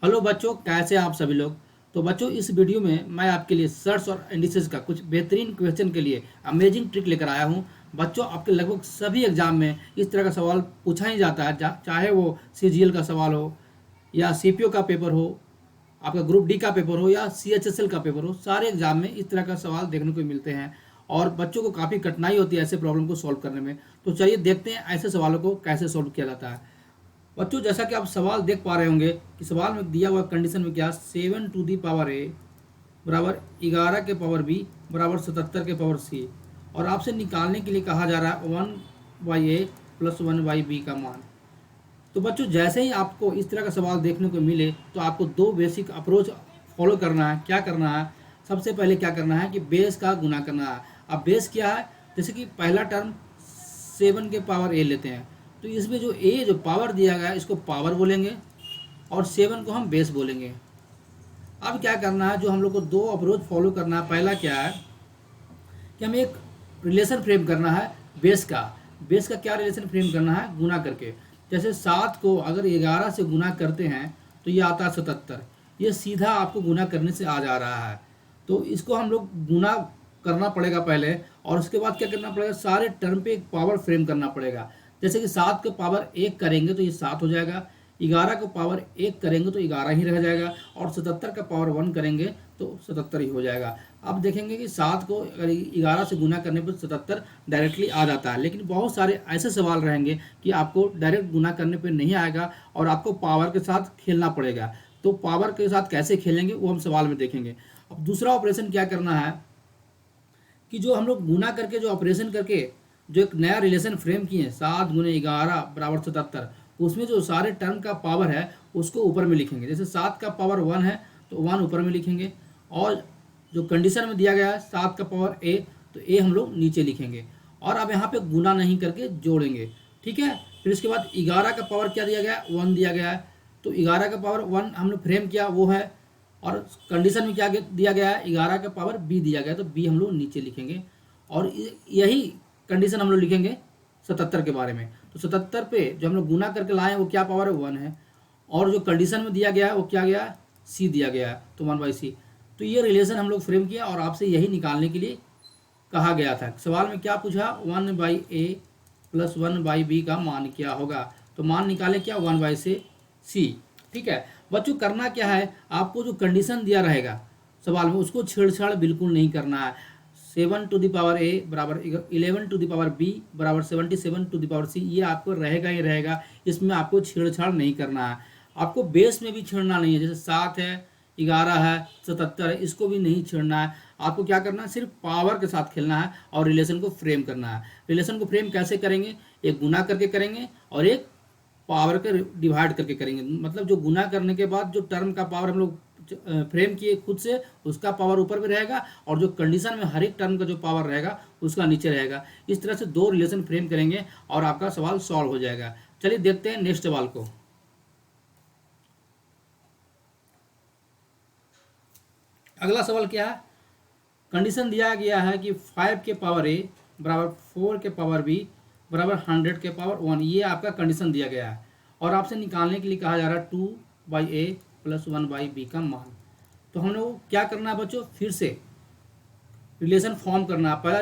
Hello बच्चों, कैसे हैं आप सभी लोग। तो बच्चों, इस वीडियो में मैं आपके लिए सर्च और इंडिसेस का कुछ बेहतरीन क्वेश्चन के लिए अमेजिंग ट्रिक लेकर आया हूं। बच्चों, आपके लगभग सभी एग्जाम में इस तरह का सवाल पूछा ही जाता है, चाहे वो सीजीएल का सवाल हो या सीपीओ का पेपर हो, आपका ग्रुप डी का पेपर हो या सीएचएसएल का पेपर हो। सारे एग्जाम में इस तरह का सवाल देखने को मिलते हैं और बच्चों को काफ़ी कठिनाई होती है ऐसे प्रॉब्लम को सॉल्व करने में। तो चलिए देखते हैं ऐसे सवालों को कैसे सॉल्व किया जाता है। बच्चों, जैसा कि आप सवाल देख पा रहे होंगे कि सवाल में दिया हुआ कंडीशन में क्या, 7 टू दी पावर ए बराबर 11 के पावर बी बराबर 77 के पावर सी, और आपसे निकालने के लिए कहा जा रहा है 1/a प्लस 1/b का मान। तो बच्चों, जैसे ही आपको इस तरह का सवाल देखने को मिले तो आपको दो बेसिक अप्रोच फॉलो करना है। क्या करना है, सबसे पहले क्या करना है कि बेस का गुना करना है। अब बेस क्या है, जैसे कि पहला टर्म 7 के पावर ए लेते हैं, तो इसमें जो ए जो पावर दिया गया है इसको पावर बोलेंगे और 7 को हम बेस बोलेंगे। अब क्या करना है, जो हम लोग को दो अप्रोच फॉलो करना है। पहला क्या है कि हमें एक रिलेशन फ्रेम करना है बेस का। बेस का क्या रिलेशन फ्रेम करना है, गुना करके। जैसे 7 को अगर 11 से गुना करते हैं तो ये आता है 77। ये सीधा आपको गुना करने से आ जा रहा है, तो इसको हम लोग गुना करना पड़ेगा पहले, और उसके बाद क्या करना पड़ेगा, सारे टर्म पे एक पावर फ्रेम करना पड़ेगा। जैसे कि 7 को पावर 1 करेंगे तो ये 7 हो जाएगा, 11 को पावर 1 करेंगे तो 11 ही रह जाएगा, और 77 का पावर 1 करेंगे तो 77 ही हो जाएगा। अब देखेंगे कि 7 को अगर 11 से गुना करने पर 77 डायरेक्टली आ जाता है, लेकिन बहुत सारे ऐसे सवाल रहेंगे कि आपको डायरेक्ट गुना करने पर नहीं आएगा और आपको पावर के साथ खेलना पड़ेगा। तो पावर के साथ कैसे खेलेंगे वो हम सवाल में देखेंगे। अब दूसरा ऑपरेशन क्या करना है कि जो हम लोग गुना करके जो ऑपरेशन करके जो एक नया रिलेशन फ्रेम किए हैं, 7 × 11 बराबर 77, उसमें जो सारे टर्म का पावर है उसको ऊपर में लिखेंगे। जैसे 7 का पावर 1 है तो 1 ऊपर में लिखेंगे, और जो कंडीशन में दिया गया है 7 का पावर ए, तो ए हम लोग नीचे लिखेंगे। और अब यहाँ पे गुना नहीं करके जोड़ेंगे, ठीक है। फिर इसके बाद 11 का पावर क्या दिया गया है, 1 दिया गया है, तो 11 का पावर 1 हमने फ्रेम किया वो है, और कंडीशन में क्या दिया गया है, 11 का पावर बी दिया गया है, तो बी हम लोग नीचे लिखेंगे। और यही कंडीशन हम लोग लिखेंगे 77 के बारे में। तो 77 पे जो हम लोग गुना करके लाए हैं वो क्या पावर है, 1 है, और जो कंडीशन में दिया गया है वो क्या गया है, सी दिया गया है, तो 1/c। तो ये रिलेशन हम लोग फ्रेम किया और आपसे यही निकालने के लिए कहा गया था। सवाल में क्या पूछा, 1/a प्लस 1/b का मान क्या होगा। तो मान निकाले क्या, 1/c, ठीक है। बच्चों, करना क्या है, आपको जो कंडीशन दिया रहेगा सवाल में उसको छेड़छाड़ बिल्कुल नहीं करना है। 7 टू द पावर ए बराबर 11 टू द पावर बी बराबर 77 टू द पावर सी, ये आपको रहेगा ही रहेगा। इसमें आपको छेड़छाड़ नहीं करना है। आपको बेस में भी छेड़ना नहीं है, जैसे 7 है, 11 है, 77 है, इसको भी नहीं छेड़ना है। आपको क्या करना है, सिर्फ पावर के साथ खेलना है और रिलेशन को फ्रेम करना है। रिलेशन को फ्रेम कैसे करेंगे, एक गुना करके करेंगे और एक पावर के डिवाइड करके करेंगे। मतलब जो गुना करने के बाद जो टर्म का पावर हम लोग फ्रेम किए खुद से, उसका पावर ऊपर में रहेगा, और जो कंडीशन में हर एक टर्म का जो पावर रहेगा उसका नीचे रहेगा। इस तरह से दो रिलेशन फ्रेम करेंगे और आपका सवाल सॉल्व हो जाएगा। चलिए देखते हैं नेक्स्ट सवाल को। अगला सवाल क्या है, कंडीशन दिया गया है कि 5 के पावर ए बराबर 4 के पावर बी बराबर 100 के पावर 1, ये आपका कंडीशन दिया गया है, और आपसे निकालने के लिए कहा जा रहा है 2/a प्लस 1/b का मान। तो हम लोग क्या करना है बच्चों, फिर से रिलेशन फॉर्म करना है। पहला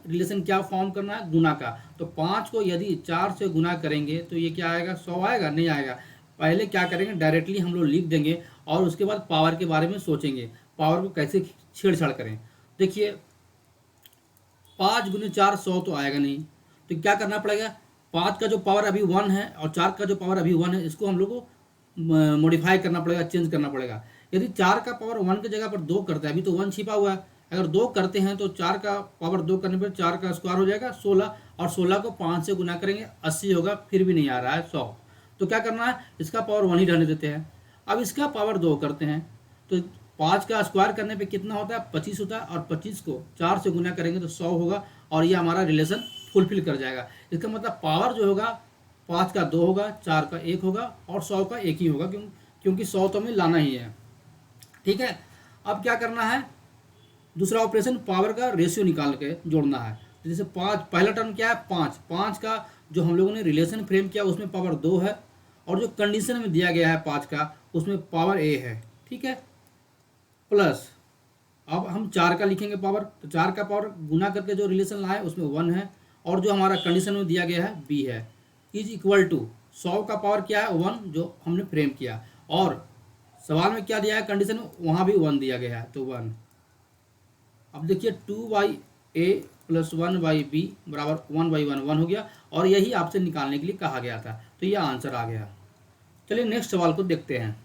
रिलेशन क्या फॉर्म करना है, गुना का। तो 5 को यदि 4 से गुना करेंगे तो ये क्या आएगा, 100 आएगा, नहीं आएगा। पहले क्या करेंगे, डायरेक्टली हम लोग लिख देंगे और उसके बाद पावर के बारे में सोचेंगे, पावर को कैसे छेड़छाड़ करें। देखिए 5 × 4 100 तो आएगा नहीं, तो क्या करना पड़ेगा, 5 का जो पावर अभी 1 है और 4 का जो पावर अभी 1 है, इसको हम लोग को मॉडिफाई करना पड़ेगा, चेंज करना पड़ेगा। यदि 4 का पावर 1 की जगह पर 2 करते हैं, अभी तो 1 छिपा हुआ है, अगर 2 करते हैं तो 4 का पावर 2 करने पर 4 का स्क्वायर हो जाएगा 16, और 16 को 5 से गुना करेंगे 80 होगा, फिर भी नहीं आ रहा है 100। तो क्या करना है, इसका पावर 1 ही रहने देते हैं। अब इसका पावर 2 करते हैं तो 5 का स्क्वायर करने पे कितना होता है, 25 होता है, और 25 को 4 से गुना करेंगे तो 100 होगा, और ये हमारा रिलेशन फुलफिल कर जाएगा। इसका मतलब पावर जो होगा 5 का 2 होगा, 4 का 1 होगा, और 100 का 1 ही होगा, क्योंकि 100 तो हमें लाना ही है, ठीक है। अब क्या करना है, दूसरा ऑपरेशन पावर का रेशियो निकाल के जोड़ना है। जैसे 5, पहला टर्म क्या है, 5 का जो हम लोगों ने रिलेशन फ्रेम किया उसमें पावर 2 है, और जो कंडीशन में दिया गया है 5 का उसमें पावर ए है, ठीक है। प्लस अब हम 4 का लिखेंगे पावर, तो 4 का पावर गुना करके जो रिलेशन लाए उसमें 1 है, और जो हमारा कंडीशन में दिया गया है बी है, इज इक्वल टू 100 का पावर क्या है 1, जो हमने फ्रेम किया, और सवाल में क्या दिया है कंडीशन में, वहाँ भी 1 दिया गया है तो 1। अब देखिए 2/a प्लस 1/b बराबर 1/1 हो गया, और यही आपसे निकालने के लिए कहा गया था, तो ये आंसर आ गया। चलिए नेक्स्ट सवाल को देखते हैं।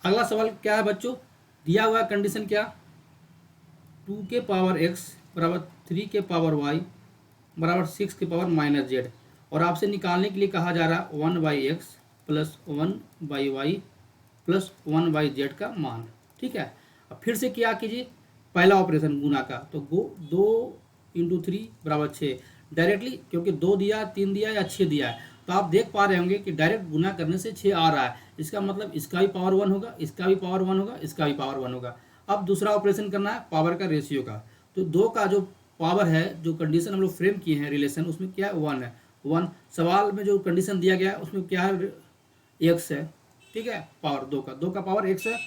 अगला सवाल क्या है बच्चों, दिया हुआ कंडीशन क्या, 2 के पावर x बराबर 3 के पावर y बराबर 6 के पावर माइनस जेड, और आपसे निकालने के लिए कहा जा रहा है 1/x plus 1/y plus 1/z का मान, ठीक है। अब फिर से क्या कीजिए, पहला ऑपरेशन गुना का, तो 2 × 3 बराबर 6, डायरेक्टली क्योंकि 2 दिया 3 दिया या 6 दिया है, तो आप देख पा रहे होंगे कि डायरेक्ट गुना करने से 6 आ रहा है, इसका मतलब इसका भी पावर 1 होगा, इसका भी पावर 1 होगा, इसका भी पावर 1 होगा। अब दूसरा ऑपरेशन करना है पावर का रेशियो का, तो 2 का जो पावर है, जो कंडीशन हम लोग फ्रेम किए हैं रिलेशन, उसमें क्या है 1 है, 1 सवाल में जो कंडीशन दिया गया है उसमें क्या है x है, ठीक है, पावर 2 का पावर x है,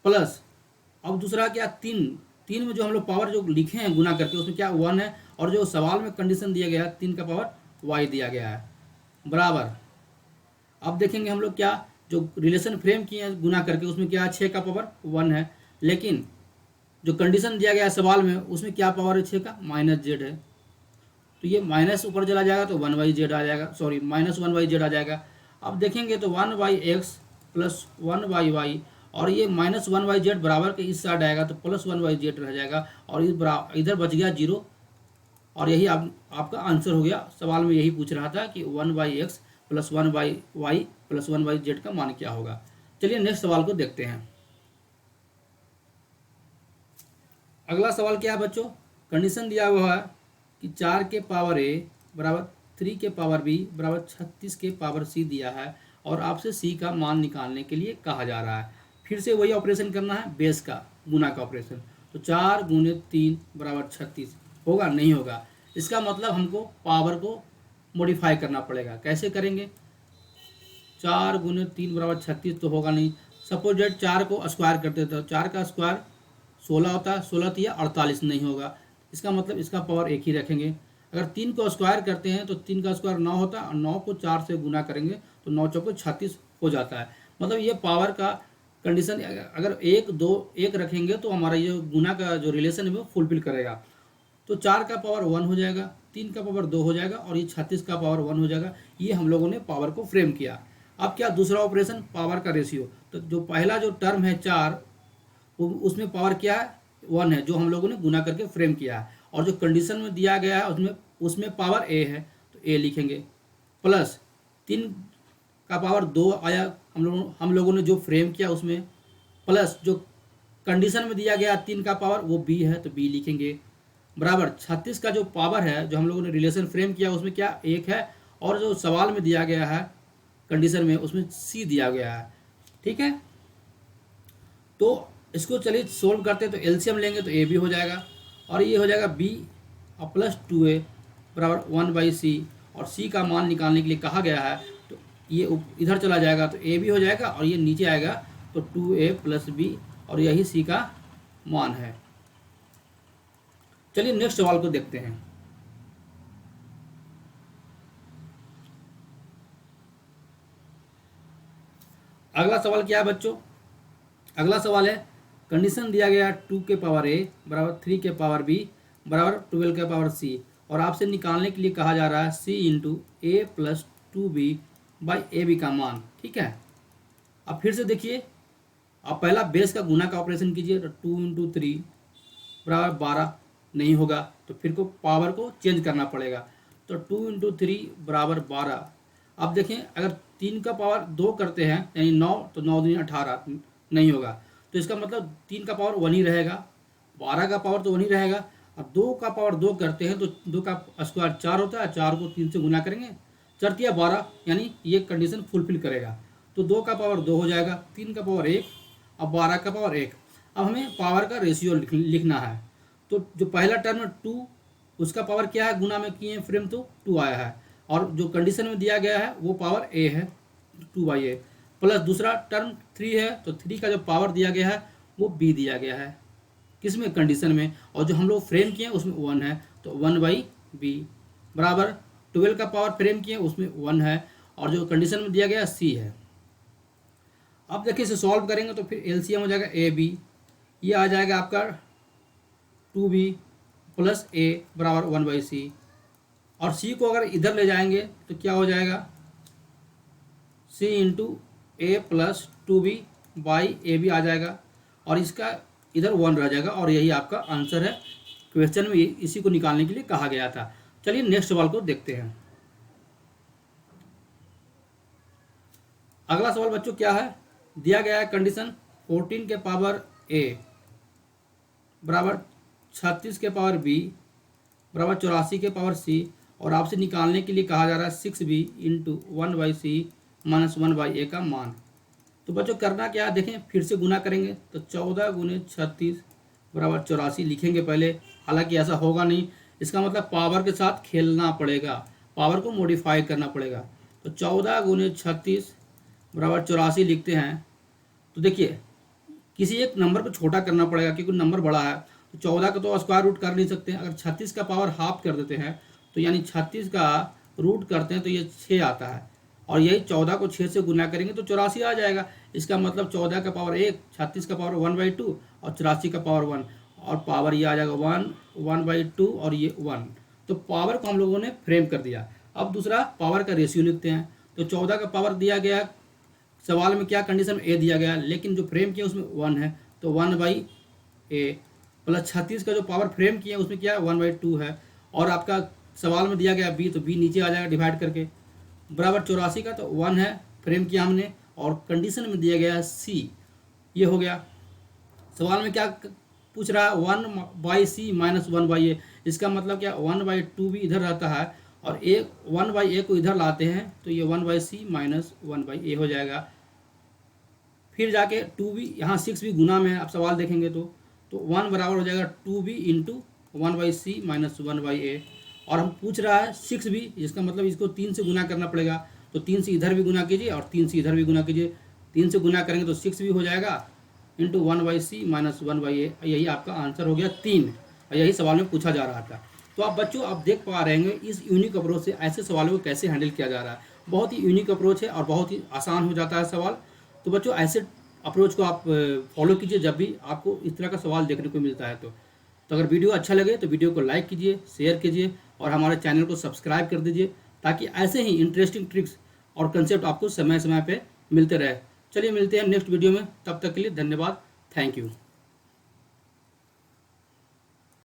प्लस अब दूसरा क्या 3 में जो हम लोग पावर जो लिखे हैं गुना करके उसमें क्या 1 है, और जो सवाल में कंडीशन दिया गया है 3 का पावर y दिया गया है, बराबर। अब देखेंगे हम लोग क्या जो रिलेशन फ्रेम किए हैं गुना करके उसमें क्या 6 का पावर 1 है, लेकिन जो कंडीशन दिया गया है सवाल में उसमें क्या पावर है 6 का माइनस जेड है, तो ये माइनस ऊपर चला जाएगा तो 1/z आ जाएगा, सॉरी माइनस 1/z आ जाएगा। अब देखेंगे तो 1/x प्लस 1/y, और ये माइनस 1/z बराबर के इस साइड आएगा तो प्लस 1/z रह जाएगा, और इधर बच गया 0, और यही आपका आंसर हो गया। सवाल में यही पूछ रहा था कि 1/x plus 1/y plus 1/z का मान क्या होगा। चलिए नेक्स्ट सवाल को देखते हैं। अगला सवाल क्या है बच्चों, कंडीशन दिया हुआ है कि 4 के पावर a बराबर 3 के पावर b बराबर 36 के पावर c दिया है, और आपसे c का मान निकालने के लिए कहा जा रहा है। फिर से वही ऑपरेशन करना है, बेस का गुना का ऑपरेशन, तो 4 × 3 बराबर 36 होगा, नहीं होगा, इसका मतलब हमको पावर को मॉडिफाई करना पड़ेगा। कैसे करेंगे, 4 × 3 बराबर 36 तो होगा नहीं, सपोज डेट 4 को स्क्वायर करते तो 4 का स्क्वायर 16 होता है, 16 तो 48 नहीं होगा, इसका मतलब इसका पावर 1 ही रखेंगे। अगर 3 को स्क्वायर करते हैं तो 3 का स्क्वायर 9 होता है, और 9 को 4 से गुना करेंगे तो 9 चौको 36 हो जाता है। मतलब ये पावर का कंडीशन अगर 1 2 1 रखेंगे तो हमारा ये गुना का जो रिलेशन है वो फुलफिल करेगा। तो 4 का पावर 1 हो जाएगा, 3 का पावर 2 हो जाएगा, और ये 36 का पावर 1 हो जाएगा। ये हम लोगों ने पावर को फ्रेम किया। अब क्या दूसरा ऑपरेशन पावर का रेशियो, तो जो पहला जो टर्म है 4 उसमें पावर क्या है 1 है, जो हम लोगों ने गुना करके फ्रेम किया है, और जो कंडीशन में दिया गया है उसमें पावर a है तो a लिखेंगे, प्लस 3 का पावर 2 आया हम लोगों ने जो फ्रेम किया उसमें, प्लस जो कंडीशन में दिया गया 3 का पावर वो b है तो b लिखेंगे, बराबर 36 का जो पावर है जो हम लोगों ने रिलेशन फ्रेम किया उसमें क्या 1 है, और जो सवाल में दिया गया है कंडीशन में उसमें c दिया गया है, ठीक है। तो इसको चलिए सोल्व करते हैं, तो एलसीएम लेंगे तो ए भी हो जाएगा, और ये हो जाएगा बी और प्लस 2a बराबर 1/c, और c का मान निकालने के लिए कहा गया है, तो ये इधर चला जाएगा तो a भी हो जाएगा, और ये नीचे आएगा तो 2a प्लस b, और यही c का मान है। चलिए नेक्स्ट सवाल को देखते हैं। अगला सवाल क्या है बच्चों, अगला सवाल है कंडीशन दिया गया 2 के पावर a बराबर 3 के पावर b बराबर 12 के पावर c, और आपसे निकालने के लिए कहा जा रहा है c into a plus 2b by A B का मान, ठीक है। अब फिर से देखिए, आप पहला बेस का गुना का ऑपरेशन कीजिए, तो 2 × 3 बराबर 12 नहीं होगा, तो फिर को पावर को चेंज करना पड़ेगा, तो 2 × 3 बराबर 12। अब देखें अगर 3 का पावर 2 करते हैं यानी 9, तो 9 दूनी 18 नहीं होगा, तो इसका मतलब 3 का पावर 1 ही रहेगा, 12 का पावर तो 1 ही रहेगा। अब 2 का पावर 2 करते हैं तो 2 का स्क्वायर 4 होता है, 4 को 3 से गुना करेंगे, 4 × 12 यानी ये कंडीशन फुलफिल करेगा, तो 2 का पावर 2 हो जाएगा, 3 का पावर 1 और 12 का पावर 1। अब हमें पावर का रेशियो लिखना है, तो जो पहला टर्म 2 उसका पावर क्या है, गुना में किए फ्रेम तो 2 आया है, और जो कंडीशन में दिया गया है वो पावर a है 2/a, प्लस दूसरा टर्म 3 है, तो 3 का जो पावर दिया गया है वो b दिया गया है किसमें, कंडीशन में, और जो हम लोग फ्रेम किए उसमें 1 है, तो 1/b बराबर 12 का पावर फ्रेम किए उसमें 1 है, और जो कंडीशन में दिया गया c है। अब देखिए इसे सॉल्व करेंगे तो फिर एलसीएम हो जाएगा ab, ये आ जाएगा आपका 2b प्लस a बराबर 1/c, और c को अगर इधर ले जाएंगे तो क्या हो जाएगा, c into a plus 2b by A B आ जाएगा, और इसका इधर 1 रह जाएगा, और यही आपका आंसर है। क्वेश्चन में इसी को निकालने के लिए कहा गया था। चलिए नेक्स्ट सवाल को देखते हैं। अगला सवाल बच्चों क्या है, दिया गया है कंडीशन 14 के पावर a बराबर 36 के पावर b बराबर 84 के पावर c, और आपसे निकालने के लिए कहा जा रहा है 6b into 1/c minus 1/a का मान। तो बच्चों करना क्या है, देखें फिर से गुना करेंगे, तो 14 गुने 36 बराबर 84 लिखेंगे पहले, हालांकि ऐसा होगा नहीं, इसका मतलब पावर के साथ खेलना पड़ेगा, पावर को मॉडिफाई करना पड़ेगा। तो 14 गुने 36 बराबर 84 लिखते हैं, तो देखिए किसी एक नंबर को छोटा करना पड़ेगा क्योंकि नंबर बड़ा है, तो 14 का तो स्क्वायर रूट कर नहीं सकते, अगर 36 का पावर हाफ कर देते हैं तो यानी 36 का रूट करते हैं तो ये 6 आता है, और यही 14 को 6 से गुना करेंगे तो 84 आ जाएगा। इसका मतलब 14 का पावर 1, 36 का पावर 1/2 और 84 का पावर 1, और पावर ये आ जाएगा 1/2 और ये 1। तो पावर को हम लोगों ने फ्रेम कर दिया। अब दूसरा पावर का रेशियो लिखते हैं, तो 14 का पावर दिया गया, सवाल में क्या कंडीशन में a दिया गया, लेकिन जो फ्रेम किया उसमें 1 है, तो 1/a प्लस 36 का जो पावर फ्रेम किया उसमें क्या है 1/2 है, और आपका सवाल में दिया गया b, तो b नीचे आ जाएगा डिवाइड करके, बराबर 84 का तो 1 है फ्रेम किया हमने, और कंडीशन में दिया गया है c, ये हो गया। सवाल में क्या पूछ रहा है 1/c माइनस 1/a, इसका मतलब क्या 1/2 भी इधर रहता है, और 1/a को इधर लाते हैं तो ये 1/c माइनस 1/a हो जाएगा। फिर जाके 2b, यहाँ 6 भी गुना में है, आप सवाल देखेंगे तो 1 बराबर हो जाएगा 2b into 1/c minus 1/a, और हम पूछ रहा है 6b, जिसका मतलब इसको 3 से गुना करना पड़ेगा, तो 3 से इधर भी गुना कीजिए और 3 से इधर भी गुना कीजिए, 3 से गुना करेंगे तो 6 भी हो जाएगा इंटू 1/c माइनस 1/a, यही आपका आंसर हो गया 3, और यही सवाल में पूछा जा रहा था। तो आप बच्चों आप देख पा रहे हैं इस यूनिक अप्रोच से ऐसे सवालों को कैसे हैंडल किया जा रहा है, बहुत ही यूनिक अप्रोच है और बहुत ही आसान हो जाता है सवाल। तो बच्चों ऐसे अप्रोच को आप फॉलो कीजिए जब भी आपको इस तरह का सवाल देखने को मिलता है। तो अगर वीडियो अच्छा लगे तो वीडियो को लाइक कीजिए, शेयर कीजिए, और हमारे चैनल को सब्सक्राइब कर दीजिए, ताकि ऐसे ही इंटरेस्टिंग ट्रिक्स और कंसेप्ट आपको समय समय पे मिलते रहे। चलिए मिलते हैं नेक्स्ट वीडियो में, तब तक के लिए धन्यवाद, थैंक यू।